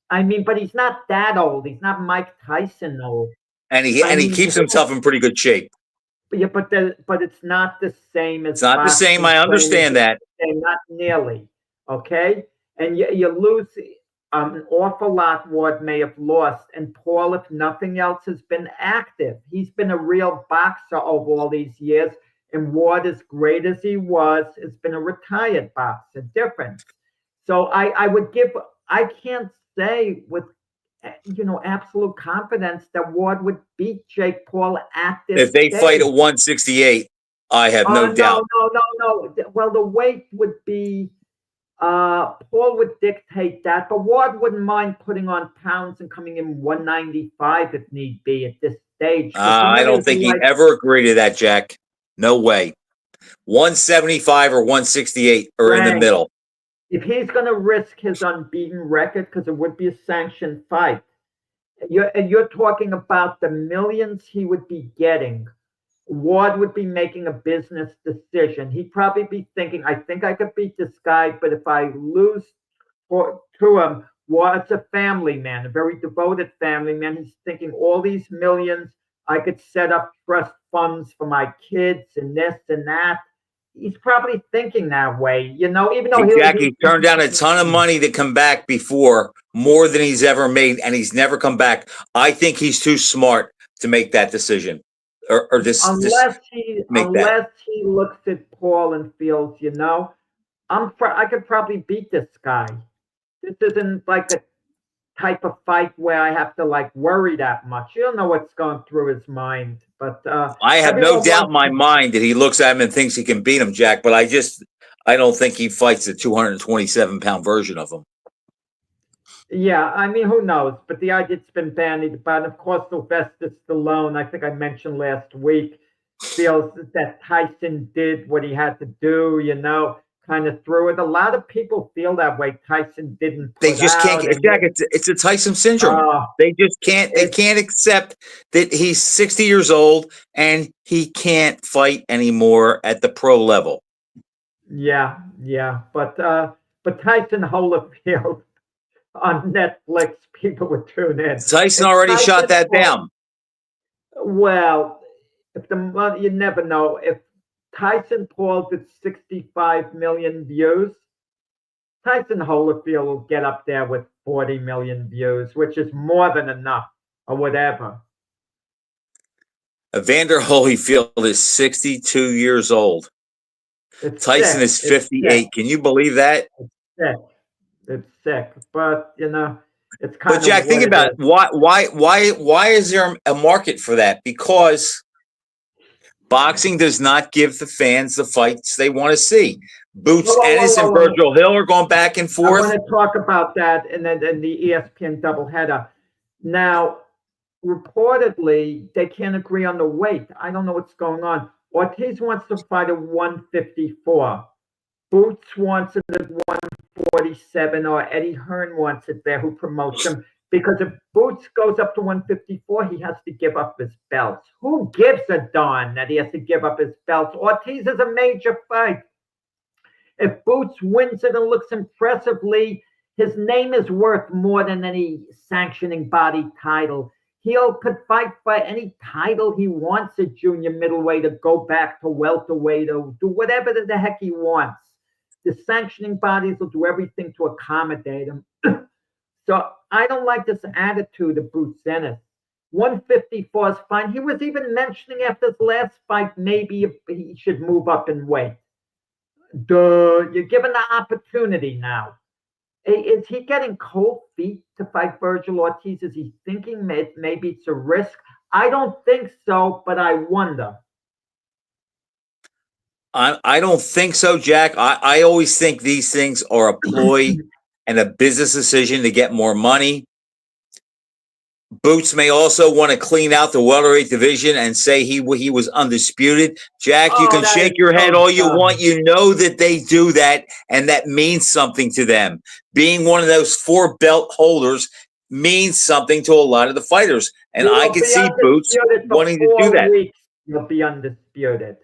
I mean, but he's not that old. He's not Mike Tyson old. And he keeps himself in pretty good shape. Yeah, but it's not the same as. It's not the same. I understand that. Not nearly. Okay, and you lose an awful lot. Ward may have lost, and Paul, if nothing else, has been active. He's been a real boxer over all these years. And Ward, as great as he was, has been a retired boxer. Difference. So I can't say with absolute confidence that Ward would beat Jake Paul at this if they stage. Fight at 168, I have no doubt. No. Well, the weight would be Paul would dictate that, but Ward wouldn't mind putting on pounds and coming in 195 if need be at this stage. I don't think he'd ever agree to that, Jack. No way. 175 or 168 are in the middle. If he's going to risk his unbeaten record, because it would be a sanctioned fight, you're talking about the millions he would be getting. Ward would be making a business decision. He'd probably be thinking, I think I could beat this guy, but if I lose to him, Ward's a family man, a very devoted family man. He's thinking all these millions, I could set up trust funds for my kids and this and that. he's probably thinking that way, even though Exactly. He turned down a ton of money to come back before, more than he's ever made, and he's never come back. I think he's too smart to make that decision, or this make that. unless he looks at Paul and feels, I could probably beat this guy. This isn't like a type of fight where I have to like worry that much. You don't know what's going through his mind, but I have no everyone doubt in my wants mind that he looks at him and thinks he can beat him, Jack. But I don't think he fights the 227-pound version of him. Yeah, I mean, who knows? But the idea it's been bandied about. Of course, Sylvester Stallone, I think I mentioned last week, feels that Tyson did what he had to do, kind of threw it. A lot of people feel that way. Tyson didn't They put just can't. out. And Jack, it's a Tyson syndrome. They just can't. They can't accept that he's 60 years old and he can't fight anymore at the pro level. yeah, but Tyson Holyfield on Netflix, people would tune in. Tyson If already shot that Paul- down. Well, you never know. If Tyson Paul did 65 million views, Tyson Holyfield will get up there with 40 million views, which is more than enough, or whatever. Evander Holyfield is 62 years old. It's Tyson sick. is 58. Can you believe that? It's sick, but it's kind But of. Jack, think about it. Why is there a market for that? Because boxing does not give the fans the fights they want to see. Boots Ennis and Virgil Hill are going back and I forth. want to talk about that in the ESPN doubleheader. Now, reportedly, they can't agree on the weight. I don't know what's going on. Ortiz wants to fight at 154. Boots wants it at 147, or Eddie Hearn wants it there, who promotes him. Because if Boots goes up to 154, he has to give up his belts. Who gives a darn that he has to give up his belts? Ortiz is a major fight. If Boots wins it and looks impressively, his name is worth more than any sanctioning body title. Could fight for any title he wants at junior middleweight, to go back to welterweight, or do whatever the heck he wants. The sanctioning bodies will do everything to accommodate him. So I don't like this attitude of Boots Ennis. 154 is fine. He was even mentioning after his last fight, maybe he should move up in weight. You're given the opportunity now. Is he getting cold feet to fight Virgil Ortiz? Is he thinking maybe it's a risk? I don't think so, but I wonder. I don't think so, Jack. I always think these things are a ploy and a business decision to get more money. Boots may also want to clean out the welterweight division and say he was undisputed. Jack, you can shake your head all you want. You know that they do that, and that means something to them. Being one of those 4 belt holders means something to a lot of the fighters, and I can see Boots wanting to do that. He'll be undisputed.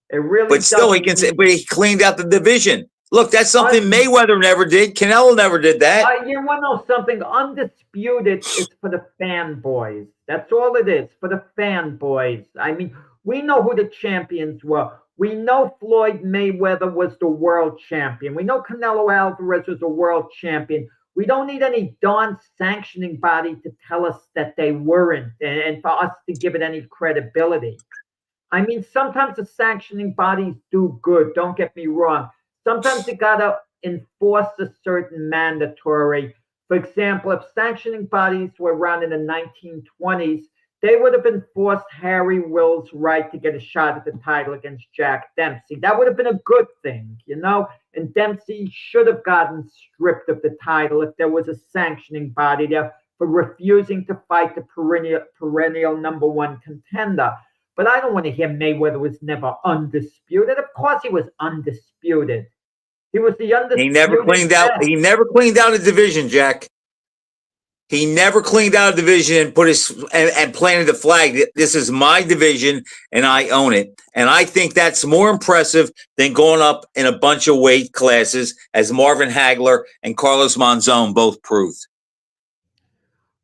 It really, but still, he can say, but he cleaned out the division. Look, that's something Mayweather never did. Canelo never did that. You want to know something? Undisputed is for the fanboys. That's all it is, for the fanboys. I mean, we know who the champions were. We know Floyd Mayweather was the world champion. We know Canelo Alvarez was the world champion. We don't need any darn sanctioning body to tell us that they weren't, and for us to give it any credibility. I mean, sometimes the sanctioning bodies do good. Don't get me wrong. Sometimes you gotta enforce a certain mandatory. For example, if sanctioning bodies were around in the 1920s, they would have enforced Harry Will's right to get a shot at the title against Jack Dempsey. That would have been a good thing, And Dempsey should have gotten stripped of the title if there was a sanctioning body there for refusing to fight the perennial number 1 contender. But I don't want to hear Mayweather was never undisputed. Of course he was undisputed. He was the undisputed. He never cleaned out. He never cleaned out a division, Jack. He never cleaned out a division and put and planted the flag. This is my division and I own it. And I think that's more impressive than going up in a bunch of weight classes, as Marvin Hagler and Carlos Monzon both proved.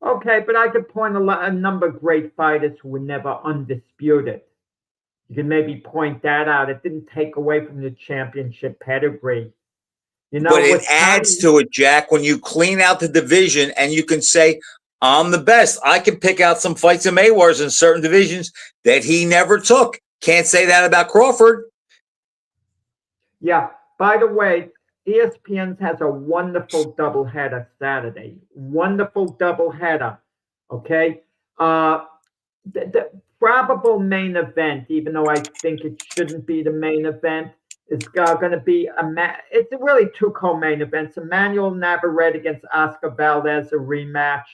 Okay, but I could point a number of great fighters who were never undisputed. You can maybe point that out. It didn't take away from the championship pedigree. You know, But it what's adds funny- to it, Jack, when you clean out the division and you can say, I'm the best. I can pick out some fights in Mayweather's in certain divisions that he never took. Can't say that about Crawford. Yeah. By the way, ESPN has a wonderful doubleheader Saturday. Wonderful doubleheader. Okay. The probable main event, even though I think it shouldn't be the main event, is going to be it's really two co-main events. Emmanuel Navarrete against Oscar Valdez, a rematch.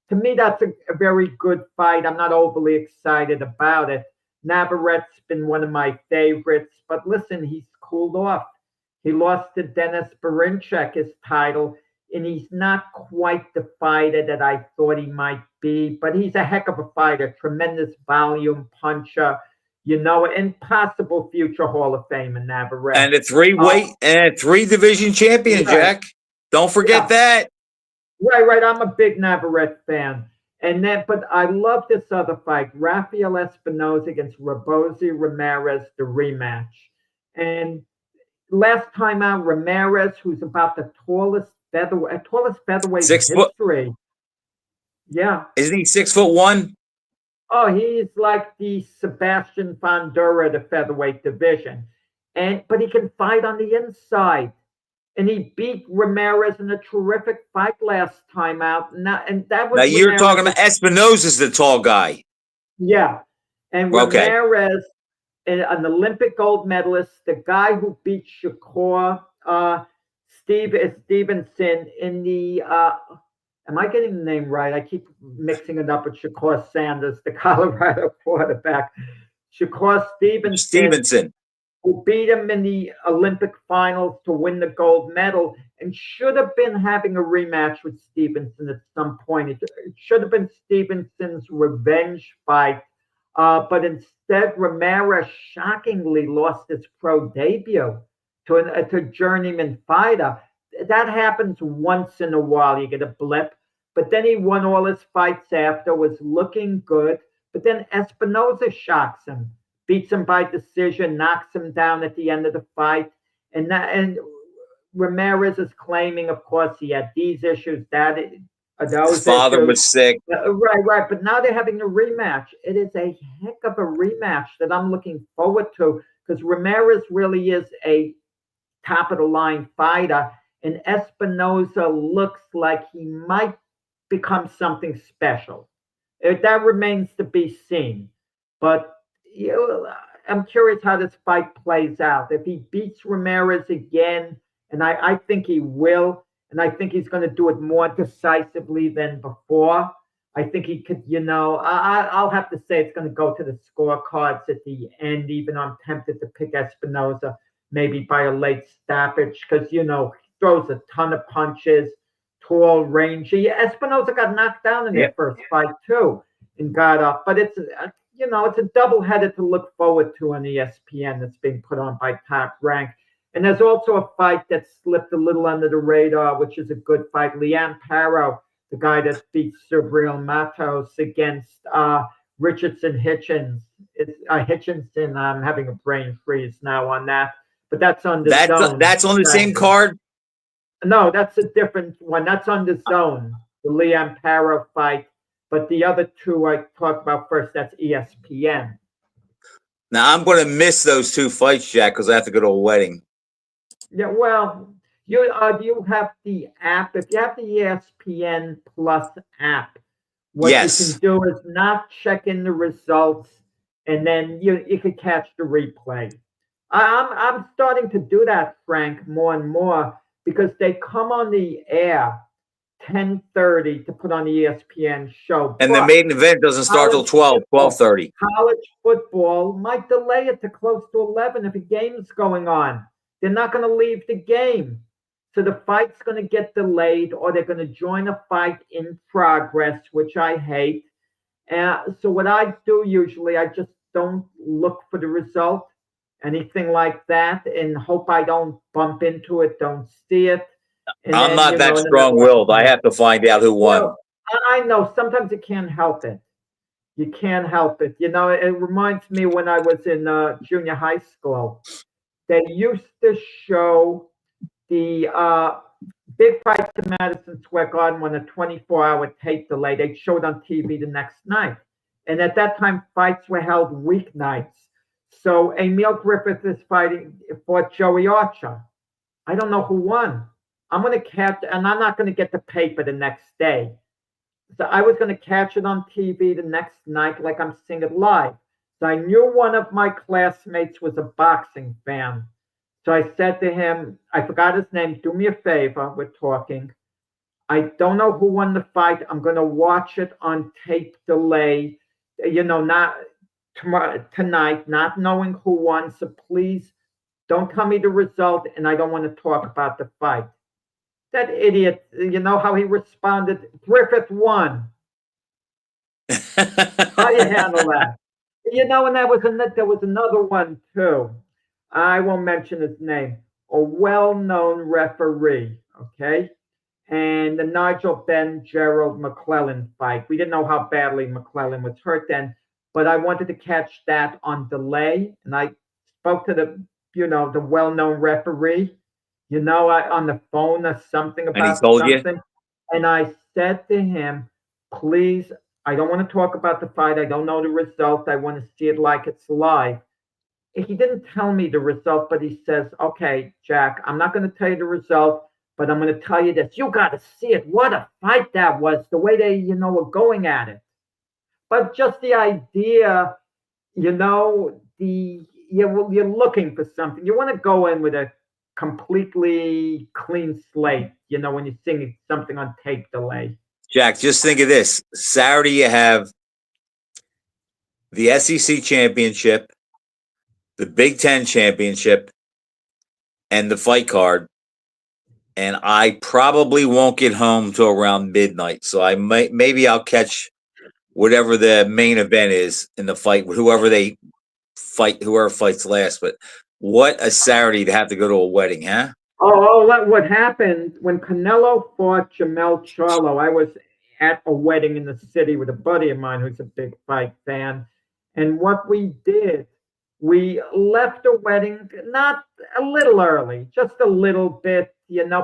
To me, that's a very good fight. I'm not overly excited about it. Navarrete's been one of my favorites, but listen, he's cooled off. He lost to Dennis Berinchek his title, and he's not quite the fighter that I thought he might be, but he's a heck of a fighter, tremendous volume puncher, you know, and possible future Hall of Fame in Navarrete. And a three-weight and three-division champion, right. Jack. Don't forget that. Right. I'm a big Navarrete fan. And then, but I love this other fight, Rafael Espinoza against Robozy Ramirez, the rematch. And last time out, Ramirez, who's about the tallest featherweight in history. Yeah. Isn't he 6'1"? Oh, he's like the Sebastian Fundora of the featherweight division. But he can fight on the inside. And he beat Ramirez in a terrific fight last time out. And that was Now you're Ramirez. talking about Espinoza's the tall guy. Yeah. And Ramirez, an Olympic gold medalist, the guy who beat Shakur Stevenson in the am I getting the name right? I keep mixing it up with Shakur Sanders, the Colorado quarterback. Shakur Stevenson, who beat him in the Olympic finals to win the gold medal and should have been having a rematch with Stevenson at some point. It should have been Stevenson's revenge fight. But instead, Ramirez shockingly lost his pro debut to a journeyman fighter. That happens once in a while. You get a blip. But then he won all his fights after, was looking good. But then Espinoza shocks him, beats him by decision, knocks him down at the end of the fight. And Ramirez is claiming, of course, he had these issues, his father was sick. Right. But now they're having a rematch. It is a heck of a rematch that I'm looking forward to because Ramirez really is a top of the line fighter. And Espinoza looks like he might become something special. That remains to be seen. But I'm curious how this fight plays out. If he beats Ramirez again, and I think he will, and I think he's going to do it more decisively than before. I think he could, I'll have to say it's going to go to the scorecards at the end, even though I'm tempted to pick Espinoza maybe by a late stoppage because, he throws a ton of punches, tall, rangy. Espinoza got knocked down in their first fight, too, and got up. But it's a doubleheader to look forward to on ESPN that's being put on by Top Rank. And there's also a fight that slipped a little under the radar, which is a good fight. Liam Paro, the guy that beat Subriel Matos against Richardson Hitchinson. I'm having a brain freeze now on that. But that's on the zone. That's on the same card? No, that's a different one. That's on the zone, the Liam Paro fight. But the other two I talked about first, that's ESPN. Now, I'm going to miss those two fights, Jack, because I have to go to a wedding. Yeah, well, you have the app. If you have the ESPN Plus app, what you can do is not check in the results, and then you could catch the replay. I'm starting to do that, Frank, more and more because they come on the air 10:30 to put on the ESPN show. And the main event doesn't start till 12:30. College football might delay it to close to 11 if a game's going on. They're not going to leave the game. So the fight's going to get delayed or they're going to join a fight in progress, which I hate. So what I do usually, I just don't look for the result, anything like that, and hope I don't bump into it, don't see it. I'm not that strong-willed. I have to find out who won. Well, I know. Sometimes you can't help it. You can't help it. You know, it reminds me when I was in junior high school. They used to show the big fights in Madison Square Garden when a 24-hour tape delay. They showed on TV the next night. And at that time, fights were held weeknights. So Emil Griffith is fighting for Joey Archer. I don't know who won. I'm going to catch, and I'm not going to get the paper the next day. So I was going to catch it on TV the next night, like I'm seeing it live. So I knew one of my classmates was a boxing fan. So I said to him, I forgot his name, do me a favor, we're talking. I don't know who won the fight. I'm going to watch it on tape delay, not tomorrow, tonight, not knowing who won. So please don't tell me the result, and I don't want to talk about the fight. That idiot, you know how he responded? Griffith won. How you handle that? And there was another one too. I won't mention his name. A well-known referee, okay? And the Nigel Ben Gerald McClellan fight. We didn't know how badly McClellan was hurt then, but I wanted to catch that on delay. And I spoke to the well-known referee, on the phone or something about And he told something. you? And I said to him, please, I don't want to talk about the fight. I don't know the result. I want to see it like it's live. He didn't tell me the result, but he says, okay, Jack, I'm not going to tell you the result, but I'm going to tell you this. You got to see it. What a fight that was, the way they, were going at it. But just the idea, you're looking for something. You want to go in with a completely clean slate, when you're seeing something on tape delay. Jack, just think of this. Saturday, you have the SEC championship, the Big Ten championship, and the fight card. And I probably won't get home till around midnight. So maybe I'll catch whatever the main event is in the fight, whoever fights last. But what a Saturday to have to go to a wedding, huh? What happened when Canelo fought Jamel Charlo? I was at a wedding in the city with a buddy of mine who's a big fight fan. And what we did, we left the wedding not a little early, just a little bit.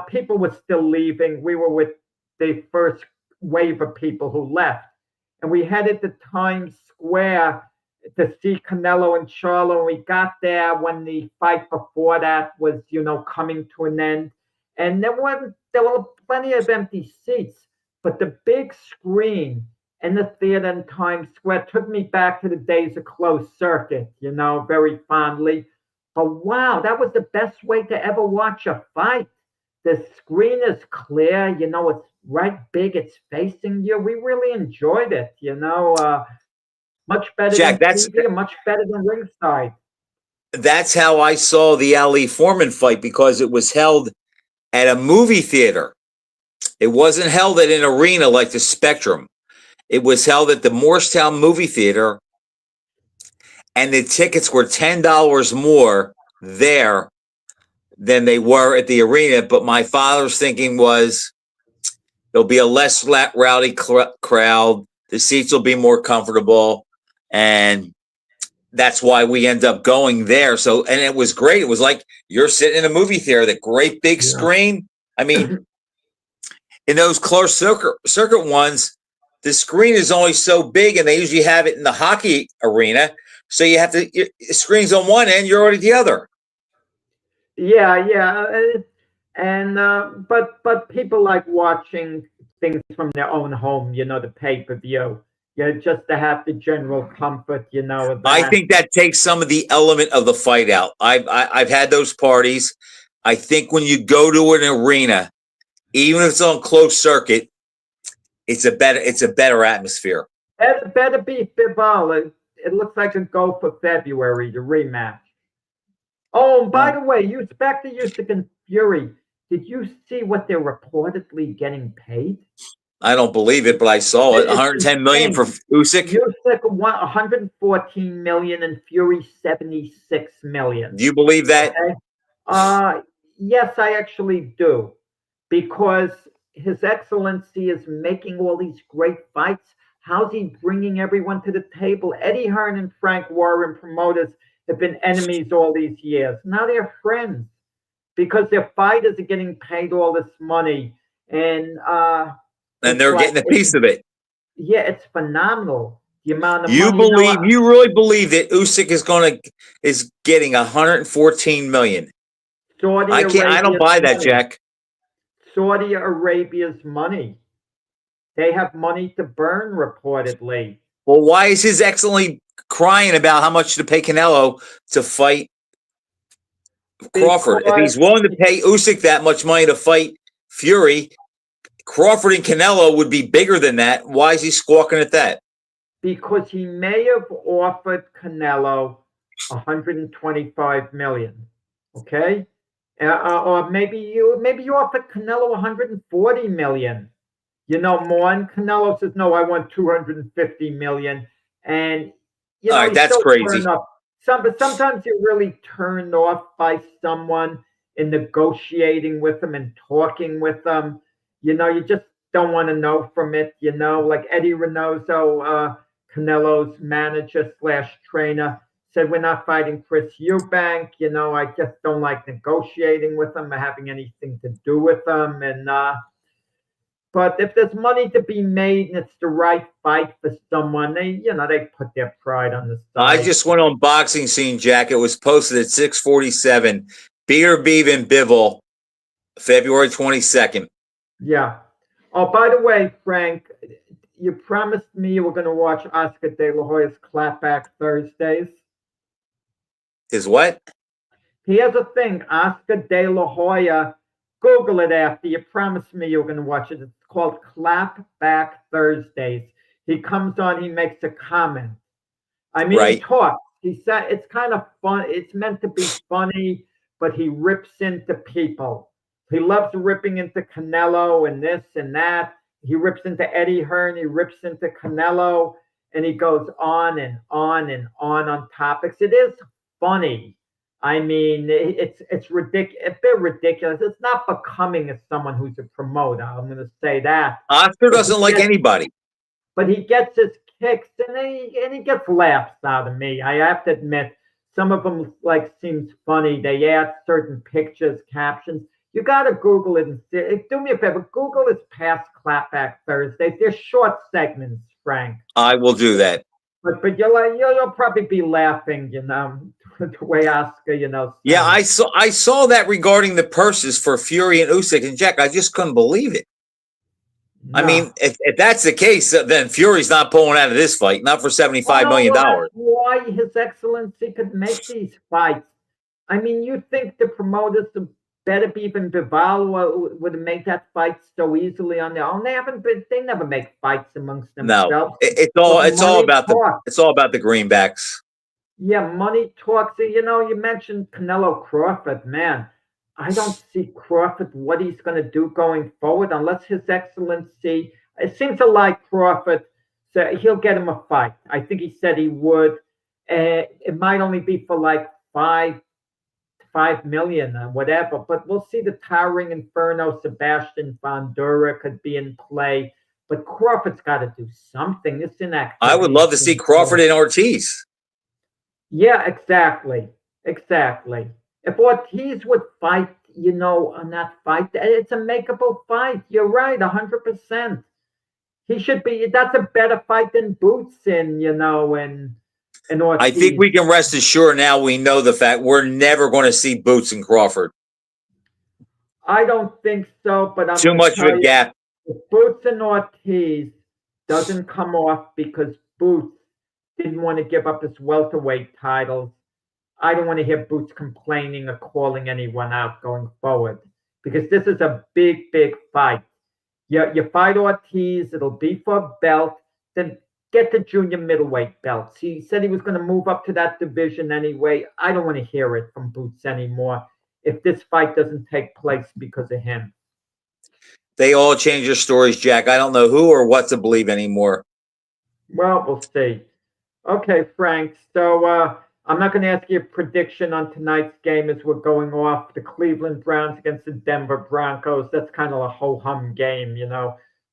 People were still leaving. We were with the first wave of people who left. And we headed to Times Square to see Canelo and Charlo. And we got there when the fight before that was, coming to an end. And there were plenty of empty seats. But the big screen in the theater in Times Square took me back to the days of closed circuit, very fondly. But wow, that was the best way to ever watch a fight. The screen is clear, it's right big, it's facing you. We really enjoyed it, much better Jack, than TV, much better than ringside. That's how I saw the Ali Foreman fight, because it was held at a movie theater. It wasn't held at an arena like the Spectrum. It was held at the Morristown movie theater, and the tickets were $10 more there than they were at the arena. But my father's thinking was there'll be a less rowdy crowd. The seats will be more comfortable. And that's why we end up going there. So, and it was great. It was like you're sitting in a movie theater, that great big screen. I mean, in those closed circuit ones, the screen is only so big, and they usually have it in the hockey arena. So you have to, screen's on one end, you're already the other. Yeah. And but people like watching things from their own home, the pay-per-view. Just to have the general comfort, I think that takes some of the element of the fight out. I've had those parties. I think when you go to an arena, even if it's on closed circuit, it's a better atmosphere. It better be Fibal. It looks like a go for February, the rematch. Oh, and by the way, back to Usyk and Fury. Did you see what they're reportedly getting paid? I don't believe it, but I saw it. 110 million for Usyk. Usyk 114 million and Fury 76 million. Do you believe that? Okay. Yes, I actually do, because His Excellency is making all these great fights. How's he bringing everyone to the table? Eddie Hearn and Frank Warren, promoters, have been enemies all these years. Now they're friends because their fighters are getting paid all this money, and they're getting a piece of it. Yeah, it's phenomenal. The amount of You money. believe, you really believe that Usyk is getting 114 million? I don't buy that, Jack. Saudi Arabia's money. They have money to burn, reportedly. Well, why is His Excellency crying about how much to pay Canelo to fight Crawford? If he's willing to pay Usyk that much money to fight Fury, Crawford and Canelo would be bigger than that. Why is he squawking at that? Because he may have offered Canelo 125 million. Okay, or maybe you offered Canelo 140 million. You know, more. And Canelo says, "No, I want 250 million." And you know, all right, that's crazy. But sometimes you're really turned off by someone in negotiating with them and talking with them. You know, you just don't want to know from it. You know, like Eddie Reynoso, Canelo's manager / trainer, said, "We're not fighting Chris Eubank. You know, I just don't like negotiating with them or having anything to do with them." And but if there's money to be made and it's the right fight for someone, they put their pride on the side. I just went on Boxing Scene, Jack. It was posted at 6:47. Beer Beef and Bivol, February 22nd. Yeah. Oh, by the way, Frank, you promised me you were going to watch Oscar De La Hoya's Clapback Thursdays. His what? He has a thing, Oscar De La Hoya. Google it after. You promised me you were going to watch it. It's called Clapback Thursdays. He comes on, he makes a comment. I mean, right. He talks. He said it's kind of fun. It's meant to be funny, but he rips into people. He loves ripping into Canelo and this and that. He rips into Eddie Hearn. He rips into Canelo, and he goes on and on and on topics. It is funny. I mean, it's ridiculous. A bit ridiculous. It's not becoming as someone who's a promoter. I'm going to say that. Oscar doesn't like anybody, but he gets his kicks and he gets laughs out of me. I have to admit, some of them seems funny. They add certain pictures, captions. You got to Google it and see. Do me a favor. Google his past Clapback Thursdays. They're short segments, Frank. I will do that. But you'll probably be laughing, the way Oscar, Yeah, I saw that regarding the purses for Fury and Usyk, and Jack, I just couldn't believe it. No. I mean, if that's the case, then Fury's not pulling out of this fight, not for $75 million. That's why His Excellency could make these fights. I mean, you think the promoters, the better even Bivol would make that fight so easily on their own. They never make fights amongst themselves. No, it's all about the greenbacks. Yeah, money talks. You mentioned Canelo Crawford, man. I don't see Crawford, what he's going to do going forward, unless His Excellency, it seems to like Crawford, so he'll get him a fight. I think he said he would. It might only be for $5 million or whatever, but we'll see. The towering inferno, Sebastian Bandura could be in play, but Crawford's got to do something. It's inactivity. I would love to see Crawford and Ortiz. Yeah, exactly. If Ortiz would fight, on that fight, it's a makeable fight. You're right, 100%. He should be. That's a better fight than Boots and Ortiz. I think we can rest assured now. We know the fact we're never going to see Boots and Crawford. I don't think so, but I'm too much of a gap. If Boots and Ortiz doesn't come off because Boots didn't want to give up his welterweight titles, I don't want to hear Boots complaining or calling anyone out going forward, because this is a big, big fight. You fight Ortiz, it'll be for a belt, then get the junior middleweight belts. He said he was going to move up to that division anyway. I don't want to hear it from Boots anymore if this fight doesn't take place because of him. They all change their stories, Jack. I don't know who or what to believe anymore. Well, we'll see. Okay, Frank. So I'm not going to ask you a prediction on tonight's game as we're going off. The Cleveland Browns against the Denver Broncos. That's kind of a ho-hum game,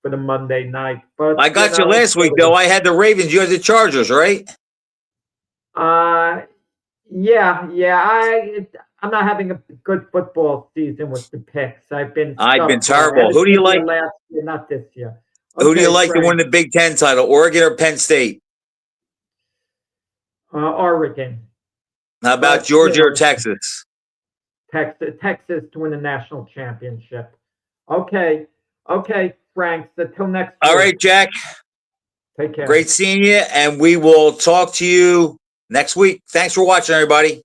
for the Monday night. But I got you last week, though. I had the Ravens. You had the Chargers, right? Yeah. I'm not having a good football season with the picks. I've been terrible. Who do you like? Last year, not this year. Who do you Okay, like to Frank. win the Big Ten title, Oregon or Penn State? Oregon. How about Georgia or Texas? Texas to win the national championship. Okay, Frank. Until next week. All right, Jack. Take care. Great seeing you, and we will talk to you next week. Thanks for watching, everybody.